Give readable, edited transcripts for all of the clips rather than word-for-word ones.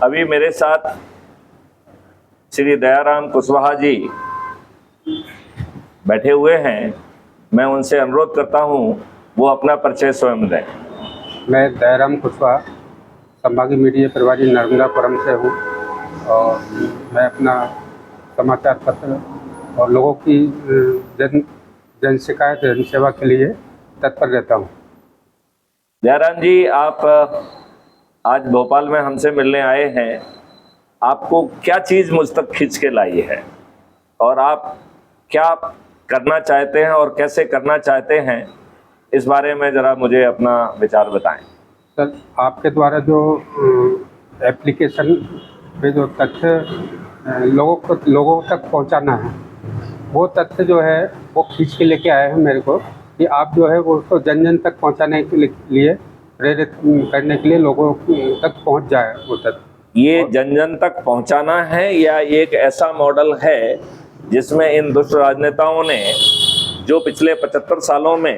अभी मेरे साथ श्री दयाराम कुशवाहा जी बैठे हुए हैं। मैं उनसे अनुरोध करता हूं वो अपना परिचय स्वयं दें। मैं दयाराम कुशवाहा संभागीय मीडिया प्रभारी नर्मदापुरम से हूँ और मैं अपना समाचार पत्र और लोगों की जन शिकायत जन सेवा के लिए तत्पर रहता हूँ। दयाराम जी, आप आज भोपाल में हमसे मिलने आए हैं। आपको क्या चीज़ मुझ तक खींच के लाई है और आप क्या करना चाहते हैं और कैसे करना चाहते हैं, इस बारे में ज़रा मुझे अपना विचार बताएं। सर, आपके द्वारा जो एप्लीकेशन पे जो तथ्य लोगों तक पहुंचाना है, वो तथ्य जो है वो खींच के लेके आए हैं मेरे को कि आप जो है वो उसको जन जन तक पहुंचाने के लिए प्रेरित करने के लिए लोगों तक पहुंच जाए वो तथ्य। ये जन जन तक पहुंचाना है या एक ऐसा मॉडल है जिसमें इन दुष्ट राजनेताओं ने जो पिछले 75 सालों में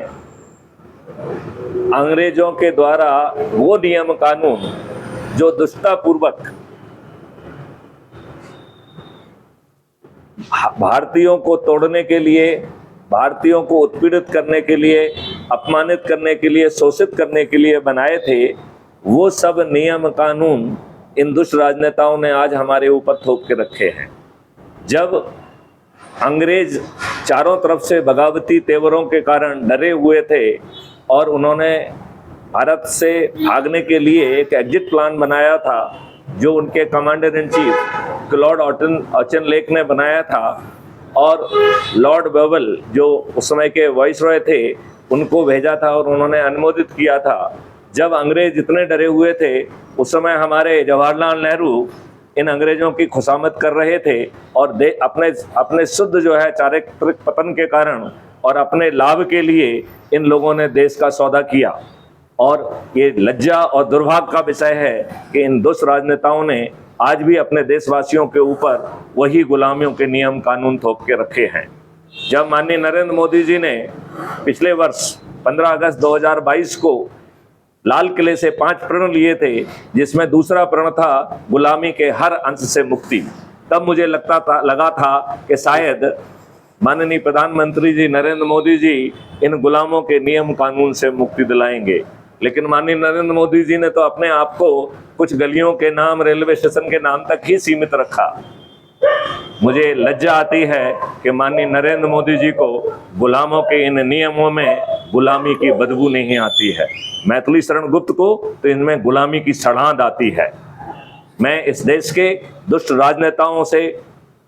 अंग्रेजों के द्वारा वो नियम कानून जो दुष्टतापूर्वक भारतीयों को तोड़ने के लिए, भारतीयों को उत्पीड़ित करने के लिए, अपमानित करने के लिए, शोषित करने के लिए बनाए थे, वो सब नियम कानून इन दुष्ट राजनेताओं ने आज हमारे ऊपर थोप के रखे हैं। जब अंग्रेज चारों तरफ से बगावती तेवरों के कारण डरे हुए थे और उन्होंने भारत से भागने के लिए एक एग्जिट प्लान बनाया था, जो उनके कमांडर इन चीफ लॉर्ड ऑचनलेक ने बनाया था और लॉर्ड बेवल जो उस समय के वाइसरॉय थे उनको भेजा था और उन्होंने अनुमोदित किया था। जब अंग्रेज इतने डरे हुए थे, उस समय हमारे जवाहरलाल नेहरू इन अंग्रेजों की खुशामद कर रहे थे और अपने शुद्ध जो है चारित्रिक पतन के कारण और अपने लाभ के लिए इन लोगों ने देश का सौदा किया। और ये लज्जा और दुर्भाग्य का विषय है कि इन दुष्ट राजनेताओं ने आज भी अपने देशवासियों के ऊपर वही गुलामियों के नियम कानून थोप के रखे हैं। जब माननीय नरेंद्र मोदी जी ने पिछले वर्ष 15 अगस्त 2022 को लाल किले से 5 प्रण लिए थे, जिसमें दूसरा प्रण था गुलामी के हर अंश से मुक्ति, तब मुझे लगा था कि शायद माननीय प्रधानमंत्री जी नरेंद्र मोदी जी इन गुलामों के नियम कानून से मुक्ति दिलाएंगे। लेकिन माननीय नरेंद्र मोदी जी ने तो अपने आप को कुछ गलियों के नाम, रेलवे स्टेशन के नाम तक ही सीमित रखा। मुझे लज्जा आती है कि माननीय नरेंद्र मोदी जी को गुलामों के इन नियमों में गुलामी की बदबू नहीं आती है। मैथिली शरण गुप्त को तो इनमें गुलामी की सड़ांध आती है। मैं इस देश के दुष्ट राजनेताओं से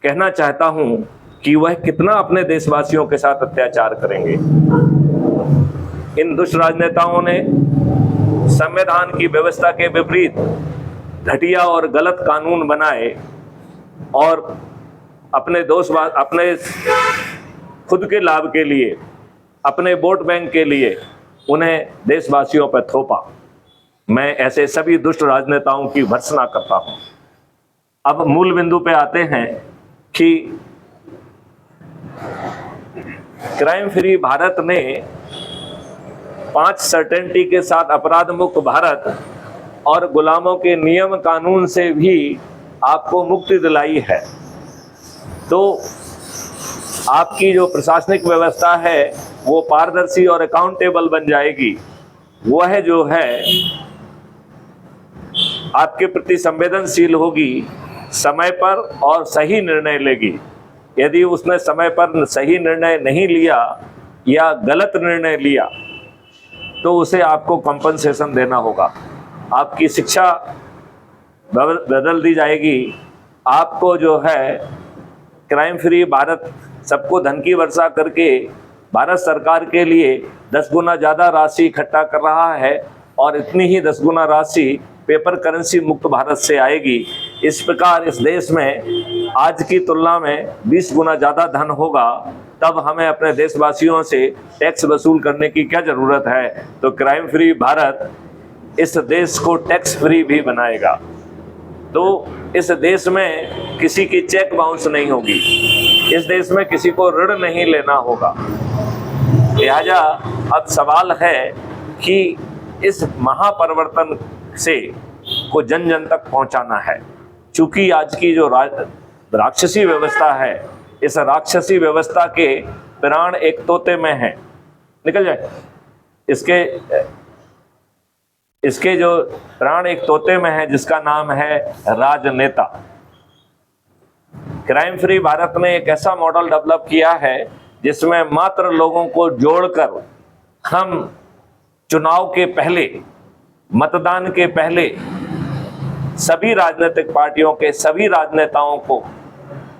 कहना चाहता हूं कि वह कितना अपने देशवासियों के साथ अत्याचार करेंगे। इन दुष्ट राजनेताओं ने संविधान की व्यवस्था के विपरीत घटिया और गलत कानून बनाए और अपने खुद के लाभ के लिए, अपने वोट बैंक के लिए उन्हें देशवासियों पर थोपा। मैं ऐसे सभी दुष्ट राजनेताओं की भर्त्सना करता हूं। अब मूल बिंदु पे आते हैं कि क्राइम फ्री भारत ने 5 सर्टेनिटी के साथ अपराध मुक्त भारत और गुलामों के नियम कानून से भी आपको मुक्ति दिलाई है। तो आपकी जो प्रशासनिक व्यवस्था है वो पारदर्शी और अकाउंटेबल बन जाएगी। वह जो है आपके प्रति संवेदनशील होगी, समय पर और सही निर्णय लेगी। यदि उसने समय पर सही निर्णय नहीं लिया या गलत निर्णय लिया तो उसे आपको कंपनसेशन देना होगा। आपकी शिक्षा बदल दी जाएगी। आपको जो है क्राइम फ्री भारत सबको धन की वर्षा करके भारत सरकार के लिए 10 गुना ज़्यादा राशि इकट्ठा कर रहा है और इतनी ही 10 गुना राशि पेपर करेंसी मुक्त भारत से आएगी। इस प्रकार इस देश में आज की तुलना में 20 गुना ज़्यादा धन होगा। तब हमें अपने देशवासियों से टैक्स वसूल करने की क्या ज़रूरत है। तो क्राइम फ्री भारत इस देश को टैक्स फ्री भी बनाएगा। तो इस देश में किसी की चेक बाउंस नहीं होगी, इस देश में किसी को ऋण नहीं लेना होगा। लिहाजा अब सवाल है कि इस महापरिवर्तन से को जन जन तक पहुंचाना है। चूंकि आज की जो राक्षसी व्यवस्था है, इस राक्षसी व्यवस्था के प्राण एक तोते में है, निकल जाए, इसके जो प्राण एक तोते में है जिसका नाम है राजनेता। क्राइम फ्री भारत ने एक ऐसा मॉडल डेवलप किया है जिसमें मात्र लोगों को जोड़कर हम चुनाव के पहले, मतदान के पहले सभी राजनीतिक पार्टियों के सभी राजनेताओं को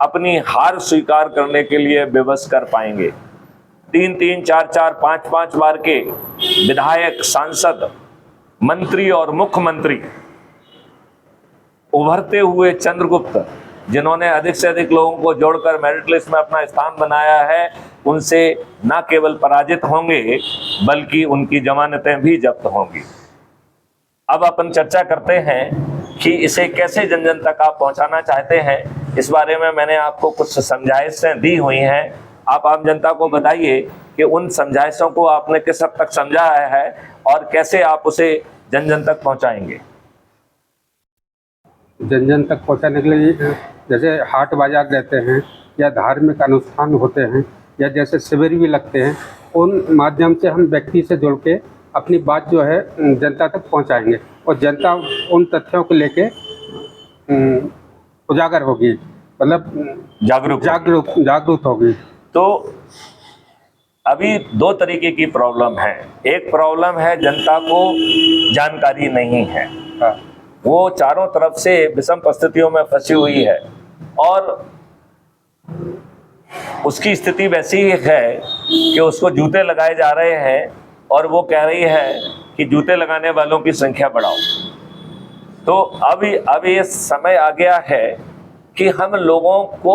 अपनी हार स्वीकार करने के लिए विवश कर पाएंगे। 3-3, 4-4, 5-5 बार के विधायक, सांसद, मंत्री और मुख्यमंत्री, उभरते हुए चंद्रगुप्त, जिन्होंने अधिक से अधिक लोगों को जोड़कर मेरिट लिस्ट में अपना स्थान बनाया है, उनसे न केवल पराजित होंगे बल्कि उनकी जमानतें भी जब्त होंगी। अब अपन चर्चा करते हैं कि इसे कैसे जन जन तक आप पहुंचाना चाहते हैं। इस बारे में मैंने आपको कुछ समझाइशें दी हुई हैं। आप आम जनता को बताइए कि उन समझाइशों को आपने किस हद तक समझा है और कैसे आप उसे जन जन तक पहुंचाएंगे। जन जन तक पहुंचाने के लिए जैसे हाट बाजार रहते हैं या धार्मिक अनुष्ठान होते हैं या जैसे शिविर भी लगते हैं, उन माध्यम से हम व्यक्ति से जुड़ के अपनी बात जो है जनता तक पहुंचाएंगे और जनता उन तथ्यों को लेके उजागर होगी, मतलब जागरूक होगी। तो अभी दो तरीके की प्रॉब्लम है। एक प्रॉब्लम है जनता को जानकारी नहीं है, वो चारों तरफ से विषम परिस्थितियों में फंसी हुई है और उसकी स्थिति वैसी है कि उसको जूते लगाए जा रहे हैं और वो कह रही है कि जूते लगाने वालों की संख्या बढ़ाओ। तो अब ये समय आ गया है कि हम लोगों को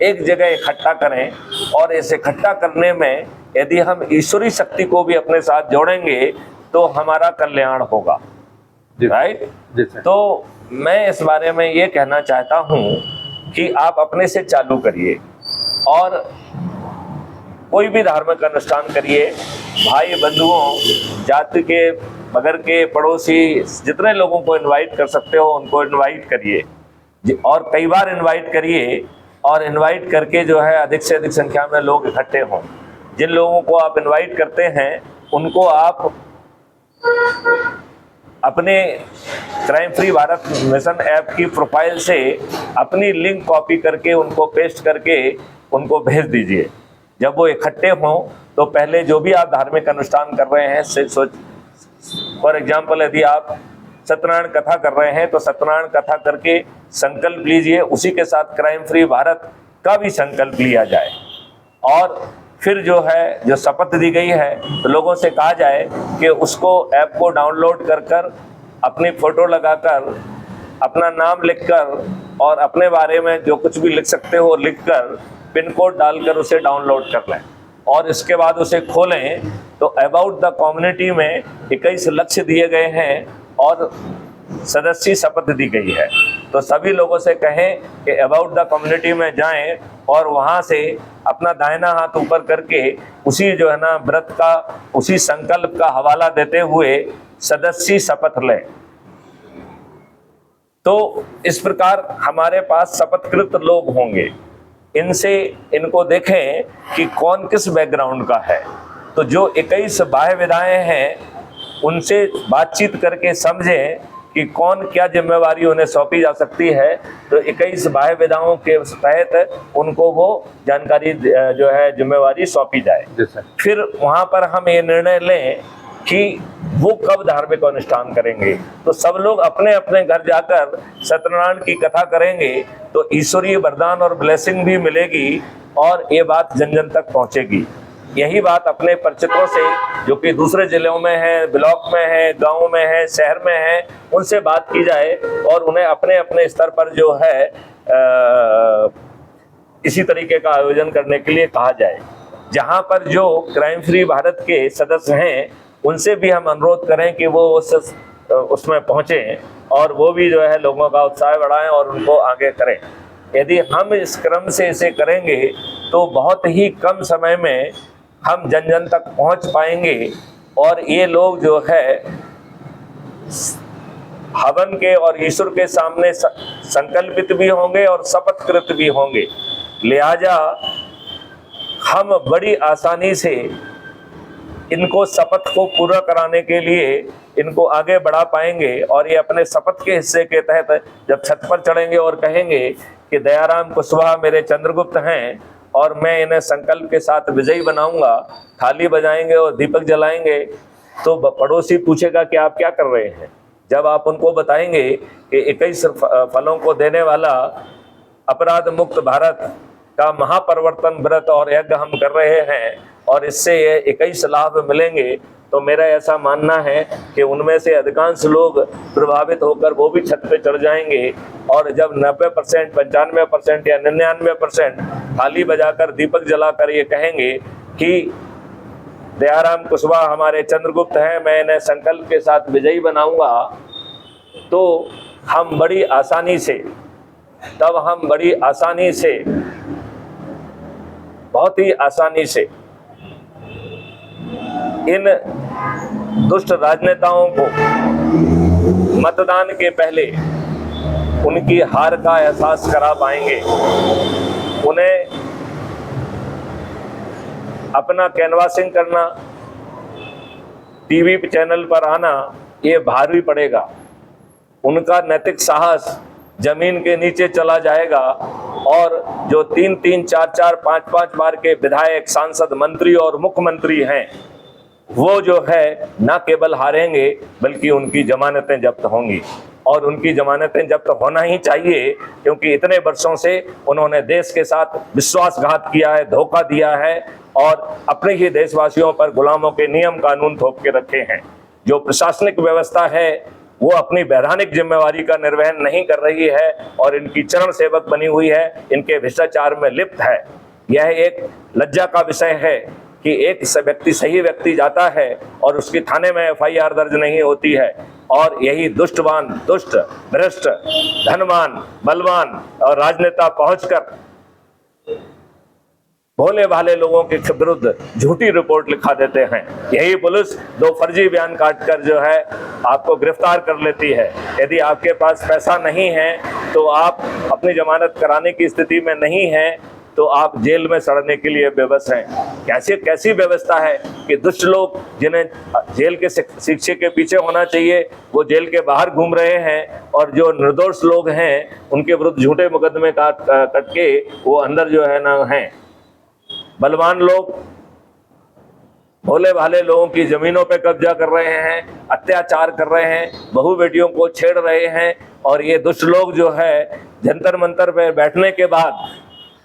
एक जगह इकट्ठा करें और इस इकट्ठा करने में यदि हम ईश्वरीय शक्ति को भी अपने साथ जोड़ेंगे तो हमारा कल्याण होगा, राइट। तो मैं इस बारे में ये कहना चाहता हूँ कि आप अपने से चालू करिए और कोई भी धार्मिक अनुष्ठान करिए। भाई बंधुओं, जाति के, बगैर के, पड़ोसी, जितने लोगों को इनवाइट कर सकते हो उनको इनवाइट करिए और कई बार इनवाइट करिए और इनवाइट करके जो है अधिक से अधिक संख्या में लोग इकट्ठे हों। जिन लोगों को आप इनवाइट करते हैं उनको आप अपने crime free Bharat mission app की प्रोफाइल से अपनी लिंक कॉपी करके उनको पेस्ट करके उनको भेज दीजिए। जब वो इकट्ठे हों तो पहले जो भी आप धार्मिक अनुष्ठान कर रहे हैं, फॉर एग्जाम्पल यदि आप सत्यनारायण कथा कर रहे हैं तो सत्यनारायण कथा करके संकल्प लीजिए, उसी के साथ क्राइम फ्री भारत का भी संकल्प लिया जाए और फिर जो है जो शपथ दी गई है तो लोगों से कहा जाए कि उसको ऐप को डाउनलोड कर अपनी फोटो लगाकर, अपना नाम लिखकर और अपने बारे में जो कुछ भी लिख सकते हो लिखकर पिन कोड डालकर उसे डाउनलोड कर लें और इसके बाद उसे खोलें तो अबाउट द कम्युनिटी में 21 लक्ष्य दिए गए हैं और सदस्य शपथ दी गई है। तो सभी लोगों से कहें कि अबाउट द कम्युनिटी में जाएं और वहां से अपना दाहिना हाथ ऊपर करके उसी जो है ना व्रत का, उसी संकल्प का हवाला देते हुए सदस्य शपथ लें। तो इस प्रकार हमारे पास शपथकृत लोग होंगे, इनसे इनको देखें कि कौन किस बैकग्राउंड का है। तो जो 21 बाह्य विधाएं हैं उनसे बातचीत करके समझें कि कौन क्या जिम्मेवारी उन्हें सौंपी जा सकती है। तो 21 बाह्य विधाओं के तहत उनको वो जानकारी जो है जिम्मेवारी सौंपी जाए। फिर वहाँ पर हम ये निर्णय लें कि वो कब धार्मिक अनुष्ठान करेंगे। तो सब लोग अपने अपने घर जाकर सत्यनारायण की कथा करेंगे तो ईश्वरीय वरदान और ब्लेसिंग भी मिलेगी और ये बात जन जन तक पहुँचेगी। यही बात अपने परिचितों से जो कि दूसरे जिलों में है, ब्लॉक में है, गाँव में है, शहर में है, उनसे बात की जाए और उन्हें अपने अपने स्तर पर जो है इसी तरीके का आयोजन करने के लिए कहा जाए। जहाँ पर जो क्राइम फ्री भारत के सदस्य हैं उनसे भी हम अनुरोध करें कि वो उसमें पहुँचें और वो भी जो है लोगों का उत्साह बढ़ाएं और उनको आगे करें। यदि हम इस क्रम से इसे करेंगे तो बहुत ही कम समय में हम जन जन तक पहुंच पाएंगे और ये लोग जो है हवन के और ईश्वर के सामने संकल्पित भी होंगे और शपथकृत भी होंगे। लिहाजा हम बड़ी आसानी से इनको शपथ को पूरा कराने के लिए इनको आगे बढ़ा पाएंगे और ये अपने शपथ के हिस्से के तहत जब छत पर चढ़ेंगे और कहेंगे कि दयाराम कुशवाहा मेरे चंद्रगुप्त हैं और मैं इन्हें संकल्प के साथ विजयी बनाऊंगा, थाली बजाएंगे और दीपक जलाएंगे, तो पड़ोसी पूछेगा कि आप क्या कर रहे हैं। जब आप उनको बताएंगे कि 21 फलों को देने वाला अपराध मुक्त भारत का महापरिवर्तन व्रत और यज्ञ हम कर रहे हैं और इससे ये 21 लाभ मिलेंगे, तो मेरा ऐसा मानना है कि उनमें से अधिकांश लोग प्रभावित होकर वो भी छत पे चढ़ जाएंगे और जब 90%, 95% या 99% थाली बजाकर दीपक जलाकर ये कहेंगे कि दयाराम कुशवाहा हमारे चंद्रगुप्त हैं, मैं इन्हें संकल्प के साथ विजयी बनाऊंगा, तो हम बड़ी आसानी से बहुत ही आसानी से इन दुष्ट राजनेताओं को मतदान के पहले उनकी हार का एहसास करा पाएंगे। उन्हें अपना कैनवासिंग करना, टीवी चैनल पर आना, ये भारी पड़ेगा। उनका नैतिक साहस जमीन के नीचे चला जाएगा और जो 3-3, 4-4, 5-5 बार के विधायक, सांसद, मंत्री और मुख्यमंत्री हैं, वो जो है न केवल हारेंगे बल्कि उनकी जमानतें जब्त होंगी। और उनकी जमानतें जब्त होना ही चाहिए, क्योंकि इतने वर्षों से उन्होंने देश के साथ विश्वासघात किया है, धोखा दिया है और अपने ही देशवासियों पर गुलामों के नियम कानून थोप के रखे हैं। जो प्रशासनिक व्यवस्था है वो अपनी वैधानिक जिम्मेवारी का निर्वहन नहीं कर रही है और इनकी चरण सेवक बनी हुई है, इनके भ्रष्टाचार में लिप्त है। यह एक लज्जा का विषय है कि एक सही व्यक्ति जाता है और उसकी थाने में FIR दर्ज नहीं होती है और यही दुष्ट, भ्रष्ट, धनवान, बलवान और राजनेता पहुंचकर भोले भाले लोगों के विरुद्ध झूठी रिपोर्ट लिखा देते हैं। यही पुलिस 2 फर्जी बयान काटकर जो है आपको गिरफ्तार कर लेती है। यदि आपके पास पैसा नहीं है तो आप अपनी जमानत कराने की स्थिति में नहीं है तो आप जेल में सड़ने के लिए बेबस हैं। कैसी व्यवस्था है कि दुष्ट लोग जिन्हें जेल के शिक्षे के पीछे होना चाहिए वो जेल के बाहर घूम रहे हैं और जो निर्दोष लोग हैं उनके विरुद्ध झूठे मुकदमे कट के वो अंदर जो है ना हैं। बलवान लोग भोले भाले लोगों की जमीनों पे कब्जा कर रहे हैं, अत्याचार कर रहे हैं, बहू बेटियों को छेड़ रहे हैं और ये दुष्ट लोग जो है जंतर मंतर पे बैठने के बाद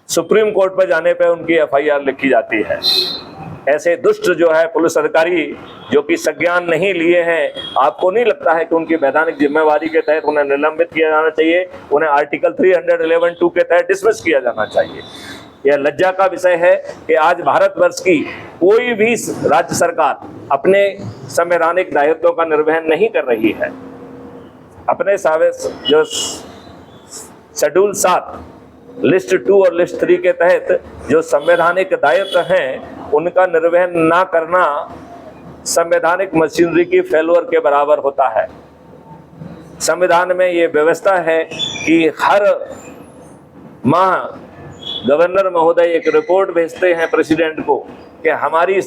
सुप्रीम कोर्ट पर जाने पे उनकी FIR लिखी जाती है। ऐसे दुष्ट जो है पुलिस अधिकारी जो कि संज्ञान नहीं लिए हैं, आपको नहीं लगता है कि उनकी वैधानिक जिम्मेवारी के तहत उन्हें निलंबित किया जाना चाहिए, उन्हें आर्टिकल 311(2) के तहत डिसमिस किया जाना चाहिए। यह लज्जा का विषय है कि आज भारतवर्ष की कोई भी राज्य सरकार अपने संवैधानिक दायित्वों का निर्वहन नहीं कर रही है। अपने जो शेड्यूल 7 लिस्ट 2 और लिस्ट 3 के तहत जो संवैधानिक दायित्व हैं उनका निर्वहन ना करना संवैधानिक मशीनरी की फेल्योर के बराबर होता है। संविधान में ये व्यवस्था है कि हर माह गवर्नर महोदय एक रिपोर्ट भेजते हैं प्रेसिडेंट को कि हमारी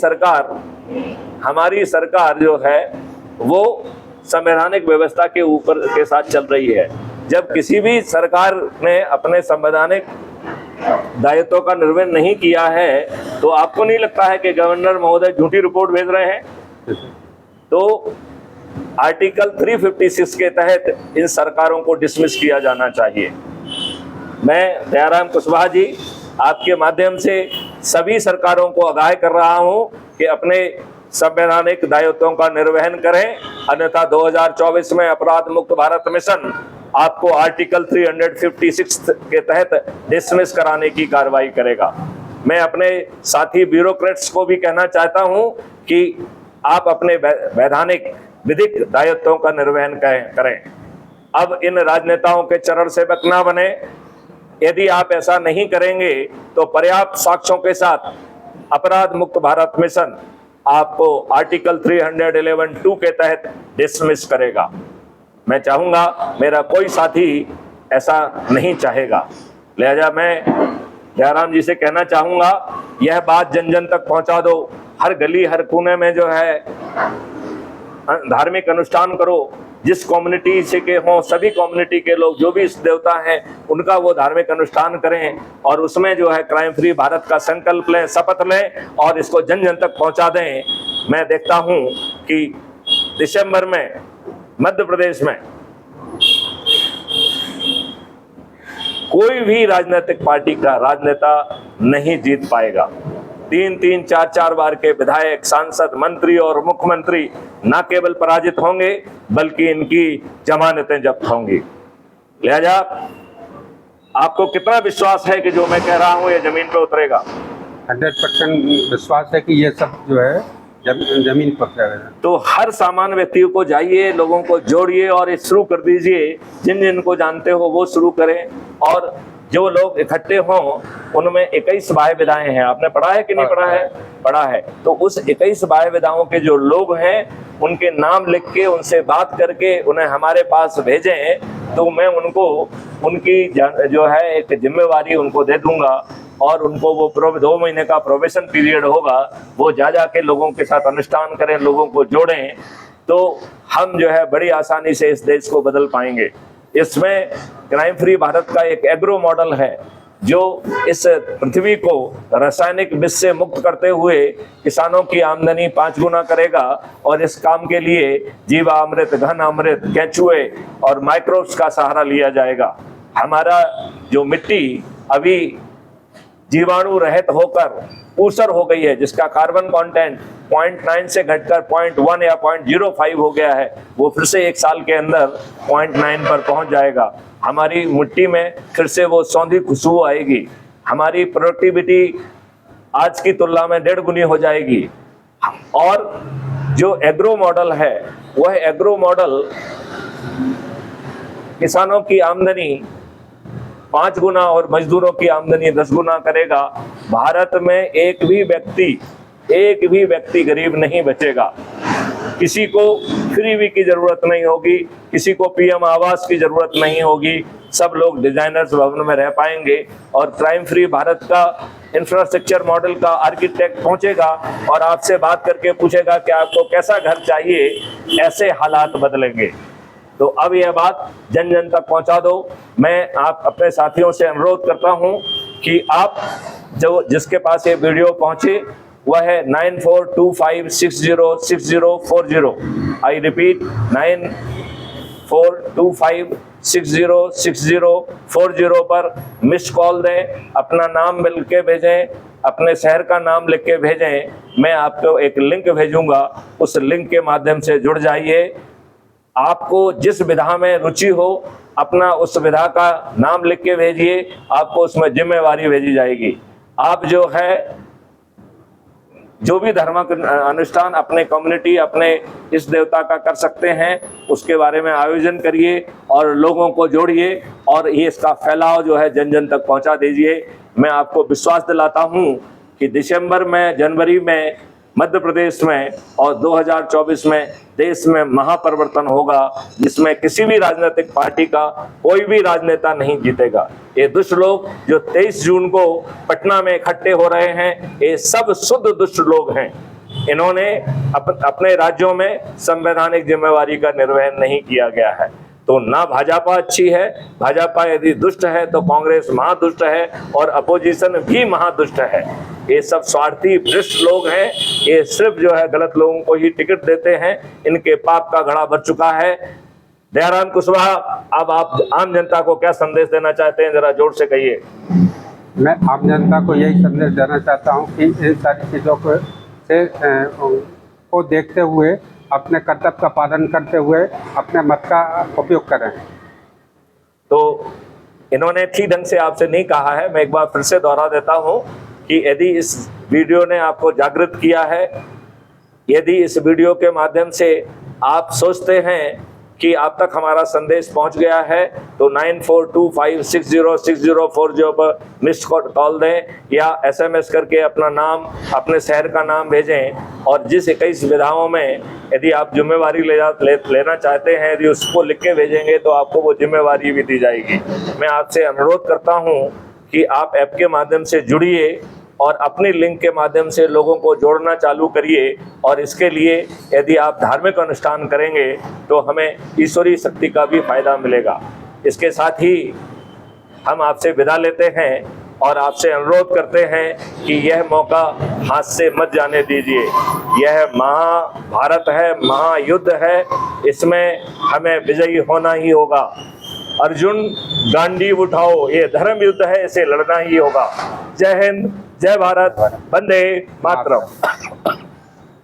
सरकार जो है वो संवैधानिक व्यवस्था के ऊपर के साथ चल रही है। जब किसी भी सरकार ने अपने संवैधानिक दायित्वों का निर्वहन नहीं किया है तो आपको नहीं लगता है कि गवर्नर महोदय झूठी रिपोर्ट भेज रहे हैं? तो आर्टिकल 356 के तहत इन सरकारों को डिसमिस किया जाना चाहिए। मैं दयाराम कुशवाहा जी आपके माध्यम से सभी सरकारों को आगाह कर रहा हूं कि अपने संवैधानिक दायित्वों का निर्वहन करें, अन्यथा 2024 में अपराध मुक्त भारत मिशन आपको आर्टिकल 356 के तहत डिसमिस कराने की कार्रवाई करेगा। मैं अपने साथी ब्यूरोक्रेट्स को भी कहना चाहता हूं कि आप अपने वैधानिक विधिक दायित्वों का निर्वहन करें। अब इन राजनेताओं के चरण सेवक ना बने। यदि आप ऐसा नहीं करेंगे तो पर्याप्त साक्ष्यों के साथ अपराध मुक्त भारत मिशन आपको आर्टिकल 311(2) के तहत डिसमिस करेगा। मैं चाहूँगा, मेरा कोई साथी ऐसा नहीं चाहेगा। लिहाजा मैं जयराम जी से कहना चाहूँगा, यह बात जन जन तक पहुँचा दो। हर गली हर कोने में जो है धार्मिक अनुष्ठान करो। जिस कम्युनिटी से के हों, सभी कम्युनिटी के लोग जो भी इस देवता हैं उनका वो धार्मिक अनुष्ठान करें और उसमें जो है क्राइम फ्री भारत का संकल्प लें, शपथ लें और इसको जन जन तक पहुंचा दें। मैं देखता हूं कि दिसंबर में मध्य प्रदेश में कोई भी राजनीतिक पार्टी का राजनेता नहीं जीत पाएगा। 3-3, 4-4 बार के विधायक, सांसद, मंत्री और मुख्यमंत्री न केवल पराजित होंगे बल्कि इनकी जमानतें जब्त होंगी। लिहाजा आपको कितना विश्वास है कि जो मैं कह रहा हूं ये जमीन पे उतरेगा? 100% विश्वास है कि ये सब जो है जमीन पर उतरेगा। तो हर सामान्य व्यक्ति को जाइए, लोगों को जोड़िए और ये शुरू कर दीजिए। जिन जिन को जानते हो वो शुरू करें और जो लोग इकट्ठे हों उनमें 21 बाह्य विधाएं हैं। आपने पढ़ा है कि नहीं पढ़ा है? पढ़ा है। तो उस 21 बाह्य विधाओं के जो लोग हैं उनके नाम लिख के उनसे बात करके उन्हें हमारे पास भेजें, तो मैं उनको उनकी जो है एक जिम्मेवारी उनको दे दूंगा और उनको वो 2 महीने का प्रोबेशन पीरियड होगा, वो जा के लोगों के साथ अनुष्ठान करें, लोगों को जोड़ें, तो हम जो है बड़ी आसानी से इस देश को बदल पाएंगे। इसमें क्राइम फ्री भारत का एक एग्रो मॉडल है जो इस पृथ्वी को रासायनिक विष से मुक्त करते हुए किसानों की आमदनी 5 गुना करेगा और इस काम के लिए जीवामृत, घन अमृत, केंचुए और माइक्रोब्स का सहारा लिया जाएगा। हमारा जो मिट्टी अभी जीवाणु रहित होकर ऊसर हो गई है, जिसका कार्बन कंटेंट 0.9 से घटकर 0.1 या 0.05 हो गया है, वो फिर से 1 साल के अंदर 0.9 पर पहुंच जाएगा। हमारी मिट्टी में फिर से वो सौंधी खुशबू आएगी। हमारी प्रोडक्टिविटी आज की तुलना में 1.5 गुनी हो जाएगी। और जो एग्रो मॉडल है वह एग्रो मॉडल किसानों की आमदनी 5 गुना और मजदूरों की आमदनी 10 गुना करेगा। भारत में एक भी व्यक्ति गरीब नहीं बचेगा। किसी को फ्रीबी की जरूरत नहीं होगी, किसी को पीएम आवास की जरूरत नहीं होगी, सब लोग डिजाइनर्स भवन में रह पाएंगे और क्राइम फ्री भारत का इंफ्रास्ट्रक्चर मॉडल का आर्किटेक्ट पहुंचेगा और आपसे बात करके पूछेगा कि आपको कैसा घर चाहिए, ऐसे हालात बदलेंगे। तो अब यह बात जन जन तक पहुंचा दो। मैं आप अपने साथियों से अनुरोध करता हूं कि आप जिसके पास ये वीडियो पहुंचे वह है 9425606040। आई रिपीट 9425606040 पर मिस कॉल दें, अपना नाम मिल के भेजें, अपने शहर का नाम लिख के भेजें। मैं आपको एक लिंक भेजूंगा, उस लिंक के माध्यम से जुड़ जाइए। आपको जिस विधा में रुचि हो अपना उस विधा का नाम लिख के भेजिए, आपको उसमें जिम्मेवारी भेजी जाएगी। आप जो है जो भी धर्म अनुष्ठान अपने कम्युनिटी, अपने इस देवता का कर सकते हैं, उसके बारे में आयोजन करिए और लोगों को जोड़िए और ये इसका फैलाव जो है जन जन तक पहुंचा दीजिए। मैं आपको विश्वास दिलाता हूं कि दिसंबर में, जनवरी में मध्य प्रदेश में और 2024 में देश में महापरिवर्तन होगा, जिसमें किसी भी राजनीतिक पार्टी का कोई भी राजनेता नहीं जीतेगा। ये दुष्ट लोग जो 23 जून को पटना में इकट्ठे हो रहे हैं, ये सब शुद्ध दुष्ट लोग हैं। इन्होंने अपने राज्यों में संवैधानिक जिम्मेवारी का निर्वहन नहीं किया गया है। तो ना भाजपा अच्छी है, भाजपा यदि दुष्ट है तो कांग्रेस महादुष्ट है और अपोजिशन भी महादुष्ट है। ये सब स्वार्थी भ्रष्ट लोग हैं, ये सिर्फ जो है गलत लोगों को ही टिकट देते हैं। इनके पाप का घड़ा भर चुका है। दयाराम कुशवाहा, अब आप आम जनता को क्या संदेश देना चाहते हैं, जरा जोर से कहिए। मैं आम जनता को यही संदेश देना चाहता हूँ कि इन सारी चीज़ों को देखते हुए, अपने कर्तव्य का पालन करते हुए अपने मत का उपयोग करें। तो इन्होंने ठीक ढंग से आपसे नहीं कहा है, मैं एक बार फिर से दोहरा देता हूं कि यदि इस वीडियो ने आपको जागृत किया है, यदि इस वीडियो के माध्यम से आप सोचते हैं कि आप तक हमारा संदेश पहुंच गया है तो 9425606040 पर मिस्ड कॉल दें या SMS करके अपना नाम, अपने शहर का नाम भेजें। और जिस 21 विधाओं में यदि आप जिम्मेवारी लेना चाहते हैं, यदि उसको लिख के भेजेंगे तो आपको वो जिम्मेवारी भी दी जाएगी। मैं आपसे अनुरोध करता हूं कि आप ऐप के माध्यम से जुड़िए और अपनी लिंक के माध्यम से लोगों को जोड़ना चालू करिए। और इसके लिए यदि आप धार्मिक अनुष्ठान करेंगे तो हमें ईश्वरीय शक्ति का भी फायदा मिलेगा। इसके साथ ही हम आपसे विदा लेते हैं और आपसे अनुरोध करते हैं कि यह मौका हाथ से मत जाने दीजिए। यह महाभारत है, महायुद्ध है, इसमें हमें विजयी होना ही होगा। अर्जुन गांडीव उठाओ, ये धर्म युद्ध है, इसे लड़ना ही होगा। जय हिंद, जय भारत, वंदे मातरम।